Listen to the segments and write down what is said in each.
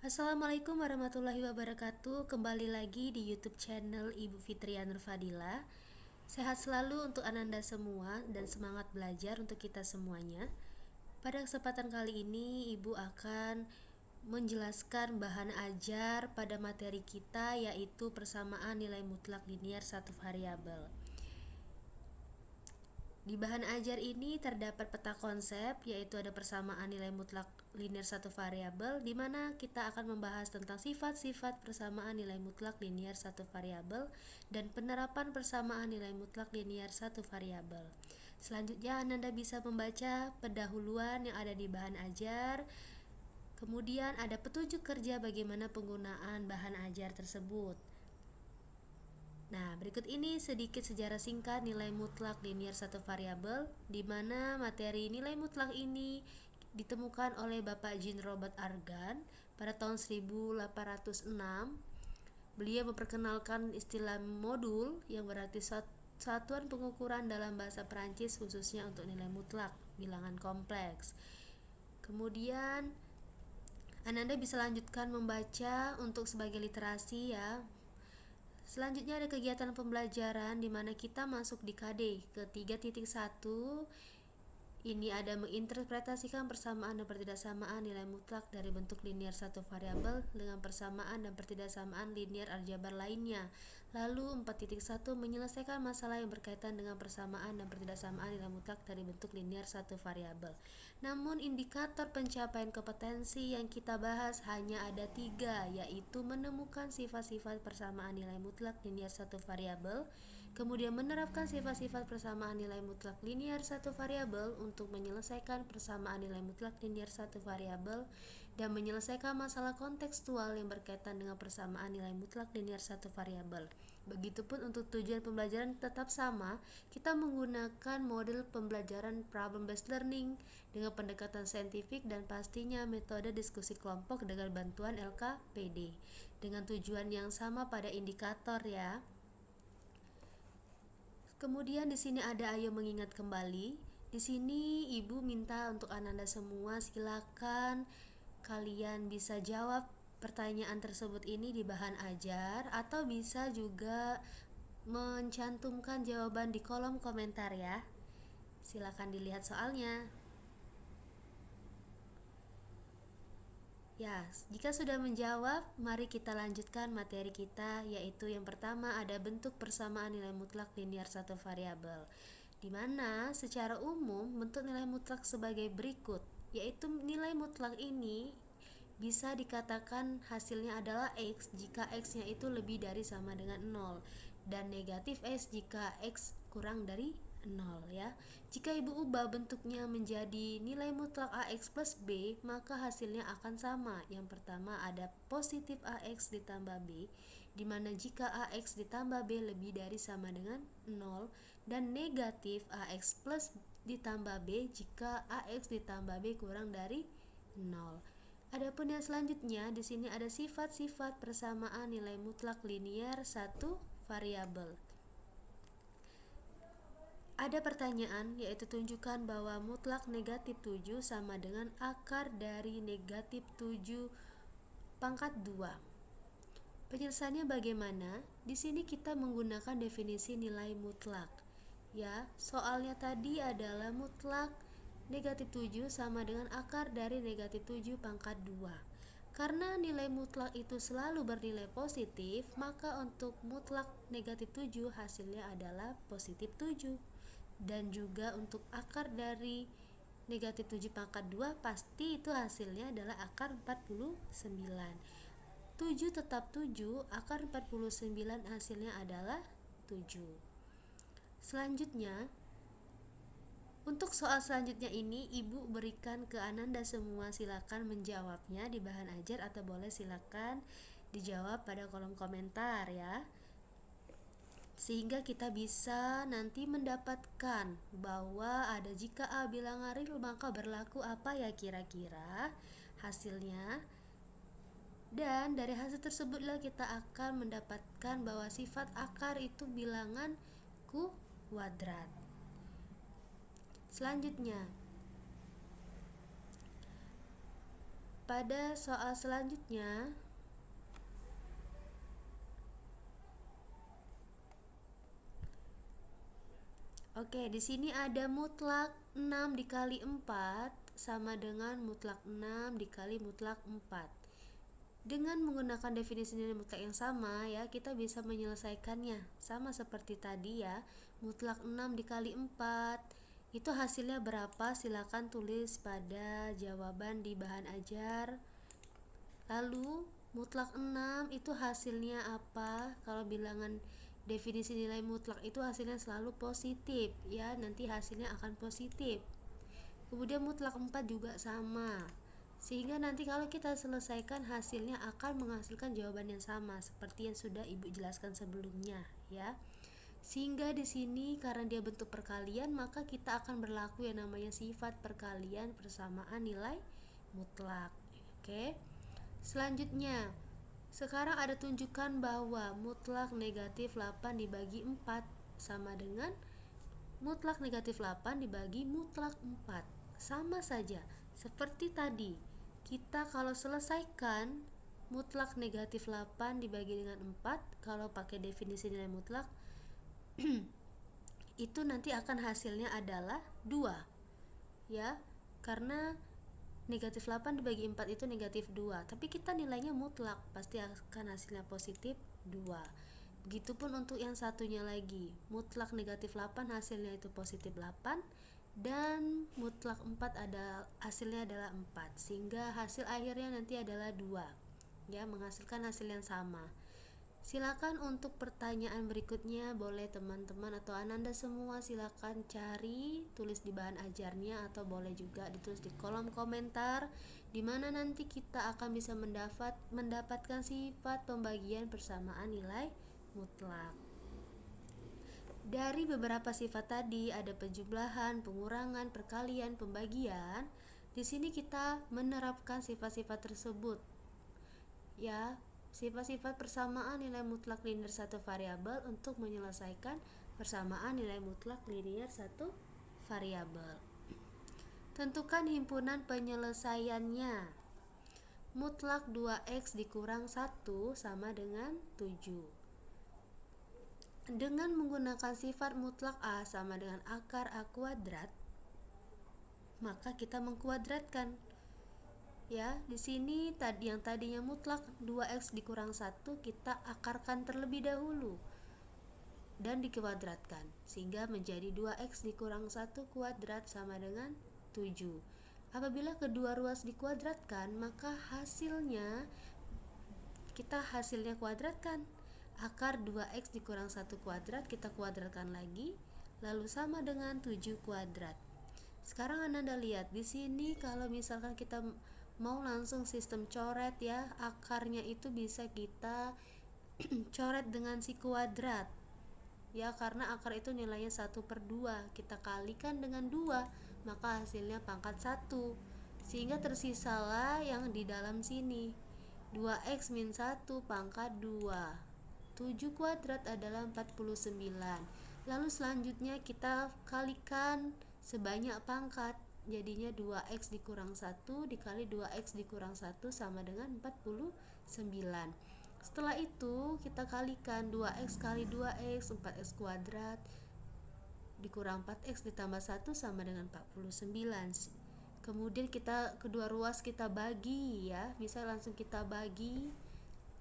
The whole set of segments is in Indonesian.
Assalamualaikum warahmatullahi wabarakatuh. Kembali lagi di YouTube channel Ibu Fitria Nurfadila. Sehat selalu untuk Ananda semua dan semangat belajar untuk kita semuanya. Pada kesempatan kali ini Ibu akan menjelaskan bahan ajar pada materi kita, yaitu persamaan nilai mutlak linier satu variabel. Di bahan ajar ini terdapat peta konsep, yaitu ada persamaan nilai mutlak linier satu variabel, di mana kita akan membahas tentang sifat-sifat persamaan nilai mutlak linier satu variabel dan penerapan persamaan nilai mutlak linier satu variabel. Selanjutnya Anda bisa membaca pendahuluan yang ada di bahan ajar. Kemudian ada petunjuk kerja bagaimana penggunaan bahan ajar tersebut. Nah, berikut ini sedikit sejarah singkat nilai mutlak linier satu variabel, di mana materi nilai mutlak ini ditemukan oleh Bapak Jean Robert Argand pada tahun 1806. Beliau memperkenalkan istilah modul yang berarti satuan pengukuran dalam bahasa Perancis khususnya untuk nilai mutlak bilangan kompleks. Kemudian Ananda bisa lanjutkan membaca untuk sebagai literasi ya. Selanjutnya ada kegiatan pembelajaran di mana kita masuk di KD ke 3.1. Ini ada menginterpretasikan persamaan dan pertidaksamaan nilai mutlak dari bentuk linier satu variabel dengan persamaan dan pertidaksamaan linier aljabar lainnya. Lalu 4.1 menyelesaikan masalah yang berkaitan dengan persamaan dan pertidaksamaan nilai mutlak dari bentuk linier satu variabel. Namun indikator pencapaian kompetensi yang kita bahas hanya ada 3, yaitu menemukan sifat-sifat persamaan nilai mutlak linier satu variabel, kemudian menerapkan sifat-sifat persamaan nilai mutlak linier satu variabel untuk menyelesaikan persamaan nilai mutlak linier satu variabel, dan menyelesaikan masalah kontekstual yang berkaitan dengan persamaan nilai mutlak linier satu variabel. Begitupun untuk tujuan pembelajaran tetap sama, kita menggunakan model pembelajaran problem based learning dengan pendekatan saintifik dan pastinya metode diskusi kelompok dengan bantuan LKPD dengan tujuan yang sama pada indikator ya. Kemudian di sini ada ayo mengingat kembali. Di sini Ibu minta untuk Ananda semua silakan kalian bisa jawab pertanyaan tersebut ini di bahan ajar, atau bisa juga mencantumkan jawaban di kolom komentar ya. Silakan dilihat soalnya. Ya, jika sudah menjawab, mari kita lanjutkan materi kita, yaitu yang pertama ada bentuk persamaan nilai mutlak linier satu variabel, di mana secara umum bentuk nilai mutlak sebagai berikut, yaitu nilai mutlak ini bisa dikatakan hasilnya adalah X jika X-nya itu lebih dari sama dengan 0 dan negatif X jika X kurang dari 0 ya. Jika Ibu ubah bentuknya menjadi nilai mutlak AX plus B, maka hasilnya akan sama. Yang pertama ada positif AX ditambah B, di mana jika AX ditambah B lebih dari sama dengan 0, dan negatif AX plus ditambah B jika AX ditambah B kurang dari 0. Adapun yang selanjutnya di sini ada sifat-sifat persamaan nilai mutlak linier satu variabel. Ada pertanyaan, yaitu tunjukkan bahwa mutlak negatif 7 sama dengan akar dari negatif 7 pangkat 2. Penyelesaiannya bagaimana? Di sini kita menggunakan definisi nilai mutlak. Ya, soalnya tadi adalah mutlak negatif 7 sama dengan akar dari negatif 7 pangkat 2. Karena nilai mutlak itu selalu bernilai positif, maka untuk mutlak negatif 7 hasilnya adalah positif 7. Dan juga untuk akar dari negatif 7 pangkat 2 pasti itu hasilnya adalah akar 49. 7 tetap 7, akar 49 hasilnya adalah 7. Selanjutnya, untuk soal selanjutnya ini Ibu berikan ke Ananda semua, silakan menjawabnya di bahan ajar atau boleh silakan dijawab pada kolom komentar ya. Sehingga kita bisa nanti mendapatkan bahwa ada jika A bilangan real maka berlaku apa ya kira-kira hasilnya. Dan dari hasil tersebutlah kita akan mendapatkan bahwa sifat akar itu bilangan kuadrat. Selanjutnya, pada soal selanjutnya, oke, di sini ada mutlak 6 dikali 4 sama dengan mutlak 6 dikali mutlak 4. Dengan menggunakan definisi nilai mutlak yang sama ya, kita bisa menyelesaikannya. Sama seperti tadi ya, mutlak 6 dikali 4. Itu hasilnya berapa? Silakan tulis pada jawaban di bahan ajar. Lalu mutlak 6 itu hasilnya apa? Kalau bilangan definisi nilai mutlak itu hasilnya selalu positif ya, nanti hasilnya akan positif. Kemudian mutlak 4 juga sama. Sehingga nanti kalau kita selesaikan hasilnya akan menghasilkan jawaban yang sama seperti yang sudah Ibu jelaskan sebelumnya ya. Sehingga di sini karena dia bentuk perkalian, maka kita akan berlaku yang namanya sifat perkalian persamaan nilai mutlak. Oke. Selanjutnya, sekarang ada tunjukkan bahwa mutlak negatif 8 dibagi 4 sama dengan mutlak negatif 8 dibagi mutlak 4. Sama saja, seperti tadi. Kita kalau selesaikan mutlak negatif 8 dibagi dengan 4, kalau pakai definisi nilai mutlak, itu nanti akan hasilnya adalah 2. Ya, karena negatif 8 dibagi 4 itu negatif 2, tapi kita nilainya mutlak, pasti akan hasilnya positif 2. Begitupun untuk yang satunya lagi, mutlak negatif 8 hasilnya itu positif 8, dan mutlak 4 hasilnya adalah 4, sehingga hasil akhirnya nanti adalah 2 ya, menghasilkan hasil yang sama. Silakan untuk pertanyaan berikutnya, boleh teman-teman atau Ananda semua silakan cari, tulis di bahan ajarnya, atau boleh juga ditulis di kolom komentar, di mana nanti kita akan bisa mendapatkan sifat pembagian persamaan nilai mutlak. Dari beberapa sifat tadi ada penjumlahan, pengurangan, perkalian, pembagian. Di sini kita menerapkan sifat-sifat tersebut. Ya, sifat-sifat persamaan nilai mutlak linear satu variabel untuk menyelesaikan persamaan nilai mutlak linear satu variabel. Tentukan himpunan penyelesaiannya. Mutlak 2x dikurang 1 sama dengan 7. Dengan menggunakan sifat mutlak A sama dengan akar A kuadrat, maka kita mengkuadratkan. Ya, di sini yang tadinya mutlak 2x dikurang 1 kita akarkan terlebih dahulu dan dikuadratkan sehingga menjadi 2x dikurang 1 kuadrat sama dengan 7. Apabila kedua ruas dikuadratkan, maka hasilnya kuadratkan. Akar 2x dikurang 1 kuadrat kita kuadratkan lagi, lalu sama dengan 7 kuadrat. Sekarang Anda lihat di sini, kalau misalkan kita mau langsung sistem coret ya, akarnya itu bisa kita coret dengan si kuadrat ya, karena akar itu nilainya 1/2, kita kalikan dengan 2, maka hasilnya pangkat 1, sehingga tersisalah yang di dalam sini 2x min 1 pangkat 2. 7 kuadrat adalah 49. Lalu selanjutnya kita kalikan sebanyak pangkat, jadinya 2x dikurang 1 dikali 2x dikurang 1 sama dengan 49. Setelah itu kita kalikan 2x kali 2x, 4x kuadrat dikurang 4x ditambah 1 sama dengan 49. Kemudian kita kedua ruas kita bagi ya, bisa langsung kita bagi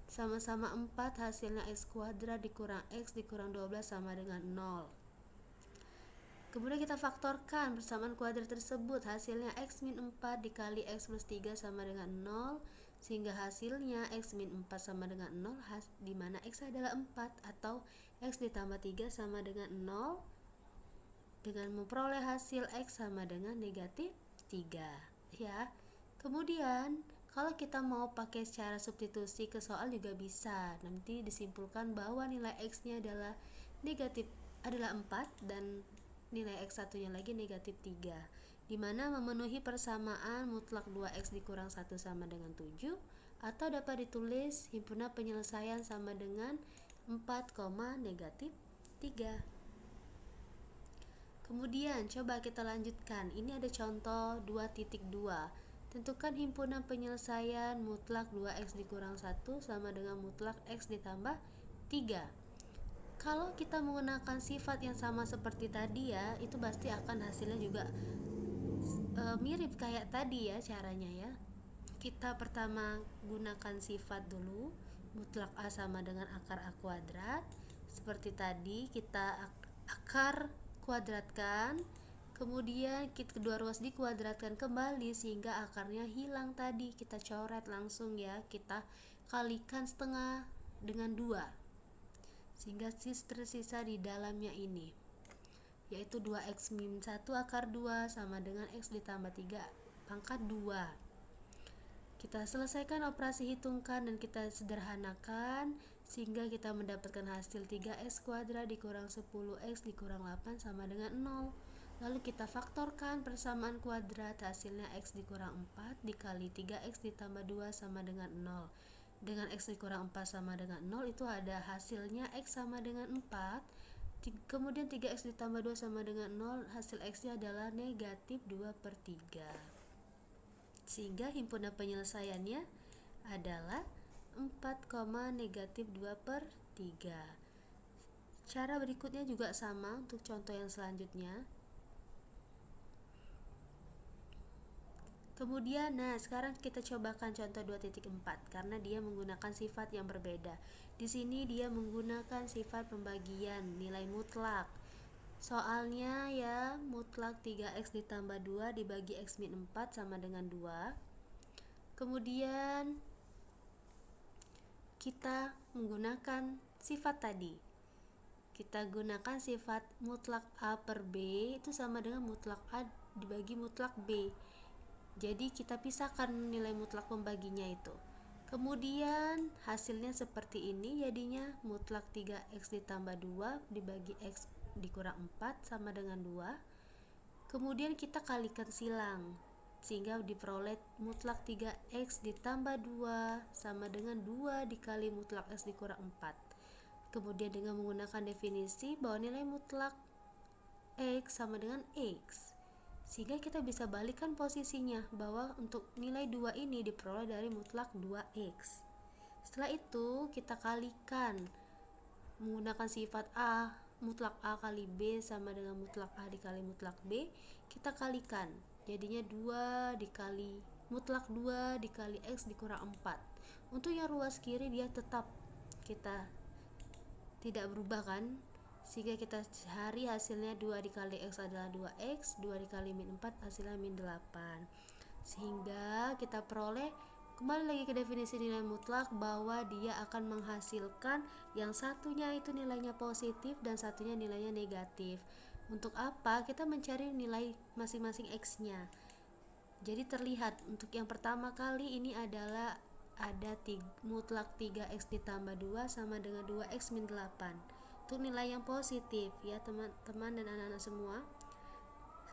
sama-sama 4, hasilnya x kuadrat dikurang x dikurang 12 sama dengan 0. Kemudian kita faktorkan persamaan kuadrat tersebut, hasilnya x min 4 dikali x plus 3 sama dengan 0, sehingga hasilnya x min 4 sama dengan 0, di mana x adalah 4, atau x ditambah 3 sama dengan 0, dengan memperoleh hasil x sama dengan negatif 3 ya. Kemudian kalau kita mau pakai secara substitusi ke soal juga bisa, nanti disimpulkan bahwa nilai x nya adalah 4 dan nilai x satunya lagi negatif 3, dimana memenuhi persamaan mutlak 2x dikurang 1 sama dengan 7, atau dapat ditulis himpunan penyelesaian sama dengan 4, negatif 3. Kemudian coba kita lanjutkan, ini ada contoh 2.2. Tentukan himpunan penyelesaian mutlak 2x dikurang 1 sama dengan mutlak x ditambah 3. Kalau kita menggunakan sifat yang sama seperti tadi ya, itu pasti akan hasilnya juga mirip kayak tadi ya caranya ya. Kita pertama gunakan sifat dulu, mutlak A sama dengan akar A kuadrat. Seperti tadi kita akar kuadratkan, kemudian kedua ruas dikuadratkan kembali sehingga akarnya hilang tadi. Kita coret langsung ya, kita kalikan setengah dengan 2 sehingga tersisa di dalamnya ini yaitu 2x min 1 akar 2 sama dengan x ditambah 3 pangkat 2. Kita selesaikan operasi hitungkan dan kita sederhanakan sehingga kita mendapatkan hasil 3x kuadrat dikurang 10x dikurang 8 sama dengan 0. Lalu kita faktorkan persamaan kuadrat, hasilnya x dikurang 4 dikali 3x ditambah 2 sama dengan 0. Dengan x dikurang 4 sama dengan 0 itu ada hasilnya x sama dengan 4. Kemudian 3x ditambah 2 sama dengan 0, hasil x-nya adalah negatif 2/3. Sehingga himpunan penyelesaiannya adalah 4, negatif 2/3. Cara berikutnya juga sama untuk contoh yang selanjutnya. Kemudian, sekarang kita cobakan contoh 2.4 karena dia menggunakan sifat yang berbeda. Di sini dia menggunakan sifat pembagian nilai mutlak. Soalnya ya, mutlak 3x ditambah 2 dibagi x min 4 sama dengan 2. Kemudian kita menggunakan sifat tadi. Kita gunakan sifat mutlak A per B itu sama dengan mutlak A dibagi mutlak B. Jadi kita pisahkan nilai mutlak pembaginya itu. Kemudian hasilnya seperti ini jadinya mutlak 3x ditambah 2 dibagi x dikurang 4 sama dengan 2. Kemudian kita kalikan silang sehingga diperoleh mutlak 3x ditambah 2 sama dengan 2 dikali mutlak x dikurang 4. Kemudian dengan menggunakan definisi bahwa nilai mutlak x sama dengan x, sehingga kita bisa balikan posisinya bahwa untuk nilai 2 ini diperoleh dari mutlak 2x. Setelah itu kita kalikan menggunakan sifat A, mutlak A kali B sama dengan mutlak A dikali mutlak B, kita kalikan jadinya 2 dikali mutlak 2 dikali x dikurang 4. Untuk yang ruas kiri dia tetap kita tidak berubah kan, sehingga kita cari hasilnya 2 dikali x adalah 2x, 2 dikali min 4 hasilnya min 8. Sehingga kita peroleh kembali lagi ke definisi nilai mutlak bahwa dia akan menghasilkan yang satunya itu nilainya positif dan satunya nilainya negatif. Untuk apa? Kita mencari nilai masing-masing x-nya. Jadi terlihat untuk yang pertama kali ini adalah ada mutlak 3x ditambah 2 sama dengan 2x min 8. Untuk nilai yang positif ya teman-teman dan anak-anak semua.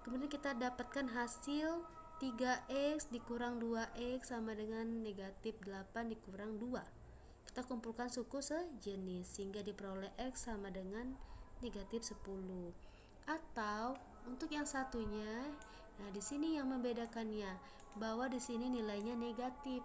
Kemudian kita dapatkan hasil 3x dikurang 2x sama dengan negatif 8 dikurang 2. Kita kumpulkan suku sejenis sehingga diperoleh x sama dengan negatif 10. Atau untuk yang satunya, di sini yang membedakannya bahwa di sini nilainya negatif.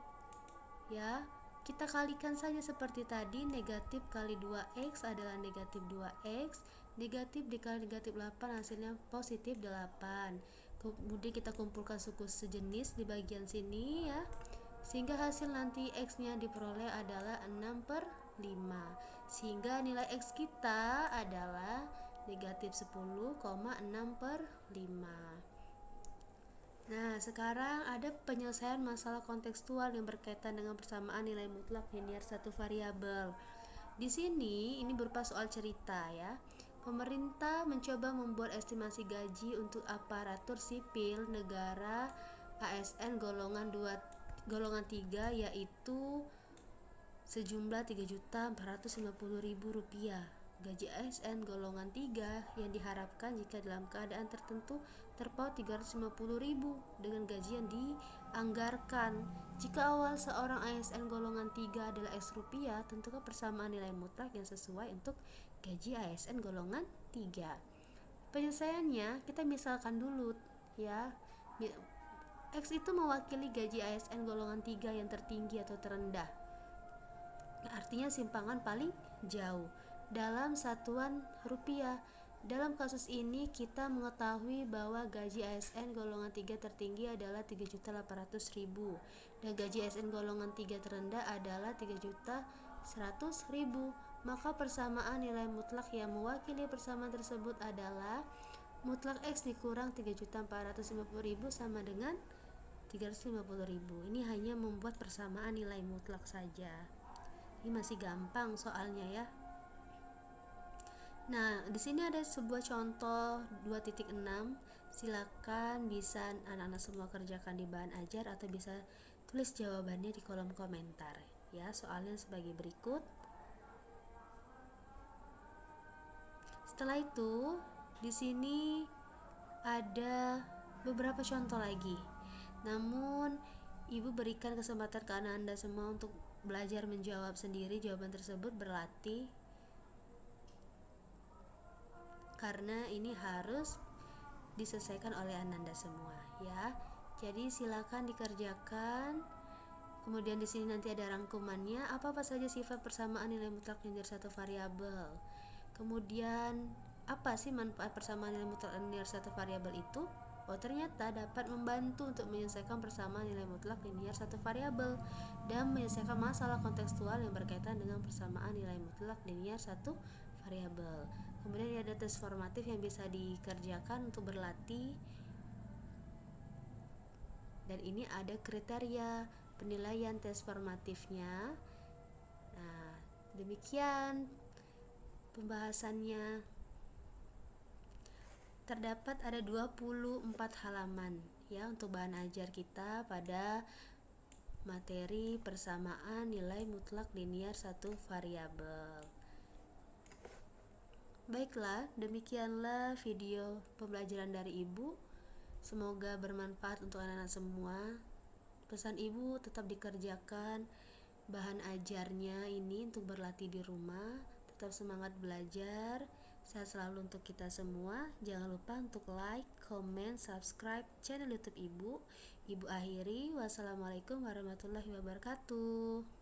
Ya, kita kalikan saja seperti tadi, negatif kali 2x adalah negatif 2x, negatif dikali negatif 8 hasilnya positif 8. Kemudian kita kumpulkan suku sejenis di bagian sini ya, sehingga hasil nanti x-nya diperoleh adalah 6/5. Sehingga nilai x kita adalah negatif 10,6/5. Nah, sekarang ada penyelesaian masalah kontekstual yang berkaitan dengan persamaan nilai mutlak linear satu variabel. Di sini ini berupa soal cerita ya. Pemerintah mencoba membuat estimasi gaji untuk aparatur sipil negara ASN golongan 3 yaitu sejumlah Rp3.450.000. Gaji ASN golongan 3 yang diharapkan jika dalam keadaan tertentu terpaut 350.000 dengan gaji yang dianggarkan. Jika awal seorang ASN golongan 3 adalah X rupiah, tentukan persamaan nilai mutlak yang sesuai untuk gaji ASN golongan 3. Penyelesaiannya kita misalkan dulu ya. X itu mewakili gaji ASN golongan 3 yang tertinggi atau terendah. Artinya simpangan paling jauh dalam satuan rupiah. Dalam kasus ini kita mengetahui bahwa gaji ASN golongan 3 tertinggi adalah 3.800.000 dan gaji ASN golongan 3 terendah adalah 3.100.000. Maka persamaan nilai mutlak yang mewakili persamaan tersebut adalah mutlak X dikurang 3.450.000 sama dengan 350.000. Ini hanya membuat persamaan nilai mutlak saja. Ini masih gampang soalnya ya. Nah, di sini ada sebuah contoh 2.6. Silakan bisa anak-anak semua kerjakan di bahan ajar atau bisa tulis jawabannya di kolom komentar ya. Soalnya sebagai berikut. Setelah itu, di sini ada beberapa contoh lagi. Namun, Ibu berikan kesempatan ke Anda semua untuk belajar menjawab sendiri jawaban tersebut, berlatih. Karena ini harus diselesaikan oleh Anda semua ya. Jadi silakan dikerjakan. Kemudian di sini nanti ada rangkumannya, apa saja sifat persamaan nilai mutlak linear satu variabel. Kemudian apa sih manfaat persamaan nilai mutlak linear satu variabel itu? Oh, ternyata dapat membantu untuk menyelesaikan persamaan nilai mutlak linear satu variabel dan menyelesaikan masalah kontekstual yang berkaitan dengan persamaan nilai mutlak linear satu variabel. Kemudian ada tes formatif yang bisa dikerjakan untuk berlatih. Dan ini ada kriteria penilaian tes formatifnya. Nah, demikian pembahasannya. Terdapat ada 24 halaman ya untuk bahan ajar kita pada materi persamaan nilai mutlak linear satu variabel. Baiklah, demikianlah video pembelajaran dari Ibu. Semoga bermanfaat untuk anak-anak semua. Pesan Ibu tetap dikerjakan bahan ajarnya ini untuk berlatih di rumah. Tetap semangat belajar. Sehat selalu untuk kita semua. Jangan lupa untuk like, comment, subscribe channel YouTube Ibu. Ibu akhiri. Wassalamualaikum warahmatullahi wabarakatuh.